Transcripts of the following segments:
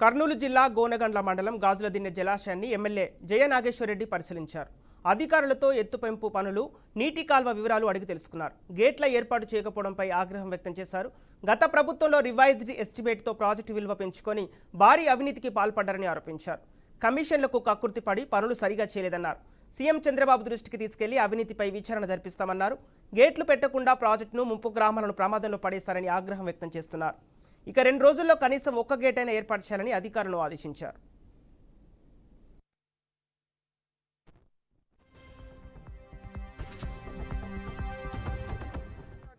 కర్నూలు జిల్లా గోనగండ్ల మండలం గాజులదిన్నె జలాశయాన్ని ఎమ్మెల్యే జయ నాగేశ్వరరెడ్డి పరిశీలించారు. అధికారులతో ఎత్తుపెంపు పనులు, నీటి కాల్వ వివరాలు అడిగి తెలుసుకున్నారు. గేట్ల ఏర్పాటు చేయకపోవడంపై ఆగ్రహం వ్యక్తం చేశారు. గత ప్రభుత్వంలో రివైజ్డ్ ఎస్టిమేట్తో ప్రాజెక్టు విలువ పెంచుకొని భారీ అవినీతికి పాల్పడ్డారని ఆరోపించారు. కమిషన్లకు కక్కుర్తిపడి పనులు సరిగా చేయలేదన్నారు. సీఎం చంద్రబాబు దృష్టికి తీసుకెళ్లి అవినీతిపై విచారణ జరిపిస్తామన్నారు. గేట్లు పెట్టకుండా ప్రాజెక్టును ముంపు గ్రామాలను ప్రమాదంలో పడేస్తారని ఆగ్రహం వ్యక్తం చేస్తున్నారు. ఇక 2 రోజుల్లో కనీసం ఒక్క గేట్ అయినా ఏర్పాటు చేయాలని అధికారులను ఆదేశించారు.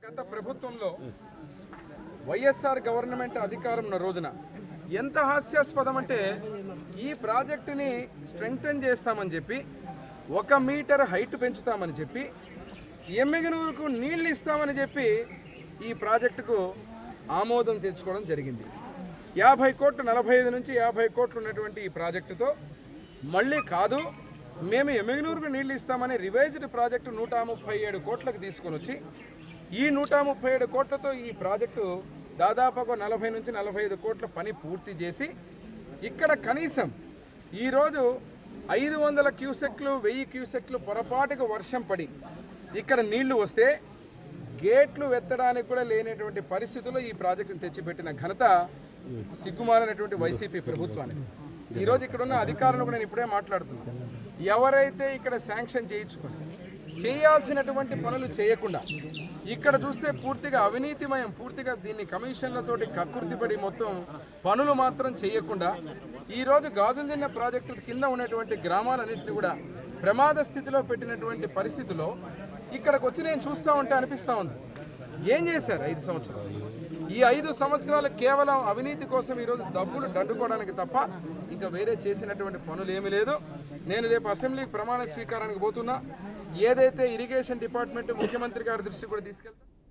గత ప్రభుత్వంలో వైఎస్ఆర్ గవర్నమెంట్ అధికారం ఉన్న రోజున ఎంత హాస్యాస్పదం అంటే ఈ ప్రాజెక్టుని స్ట్రెంగ్తెన్ చేస్తామని చెప్పి 1 మీటర్ హైట్ పెంచుతామని చెప్పి ఎమ్మిగనూరుకు నీళ్లు ఇస్తామని చెప్పి ఈ ప్రాజెక్టుకు ఆమోదం తెచ్చుకోవడం జరిగింది. 50 కోట్లు 45 నుంచి 50 కోట్లు ఉన్నటువంటి ఈ ప్రాజెక్టుతో మళ్ళీ కాదు మేము ఎమ్మిగనూరుకు నీళ్లు ఇస్తామని రివైజ్డ్ ప్రాజెక్టు 137 కోట్లకు తీసుకొని వచ్చి ఈ 137 కోట్లతో ఈ ప్రాజెక్టు దాదాపుగా 40 నుంచి 45 కోట్ల పని పూర్తి చేసి ఇక్కడ కనీసం ఈరోజు 500 క్యూసెక్లు 1000 క్యూసెక్లు పొరపాటుగా వర్షం పడి ఇక్కడ నీళ్లు వస్తే గేట్లు వెత్తడానికి కూడా లేనటువంటి పరిస్థితుల్లో ఈ ప్రాజెక్టును తెచ్చిపెట్టిన ఘనత సిగ్గుమాలినటువంటి వైసీపీ ప్రభుత్వానికి. ఈరోజు ఇక్కడ ఉన్న అధికారులు కూడా నేను ఇప్పుడే మాట్లాడుతున్నాను. ఎవరైతే ఇక్కడ శాంక్షన్ చేయించుకొని చేయాల్సినటువంటి పనులు చేయకుండా ఇక్కడ చూస్తే పూర్తిగా అవినీతిమయం, పూర్తిగా దీన్ని కమిషన్లతోటి కక్కుర్తిపడి మొత్తం పనులు మాత్రం చేయకుండా ఈరోజు గాజులదిన్నె ప్రాజెక్టు కింద ఉన్నటువంటి గ్రామాలన్నింటినీ కూడా ప్రమాద స్థితిలో పెట్టినటువంటి పరిస్థితిలో ఇక్కడికి వచ్చి నేను చూస్తూ ఉంటే అనిపిస్తూ ఉంది, ఏం చేశారు 5 సంవత్సరాలు? ఈ 5 సంవత్సరాలు కేవలం అవినీతి కోసం ఈరోజు డబ్బులు దండుకోవడానికి తప్ప ఇంకా వేరే చేసినటువంటి పనులు ఏమీ లేదు. నేను రేపు అసెంబ్లీకి ప్రమాణ స్వీకారానికి పోతున్నా. ఏదైతే ఇరిగేషన్ డిపార్ట్మెంట్ ముఖ్యమంత్రి గారి దృష్టి కూడా తీసుకెళ్తా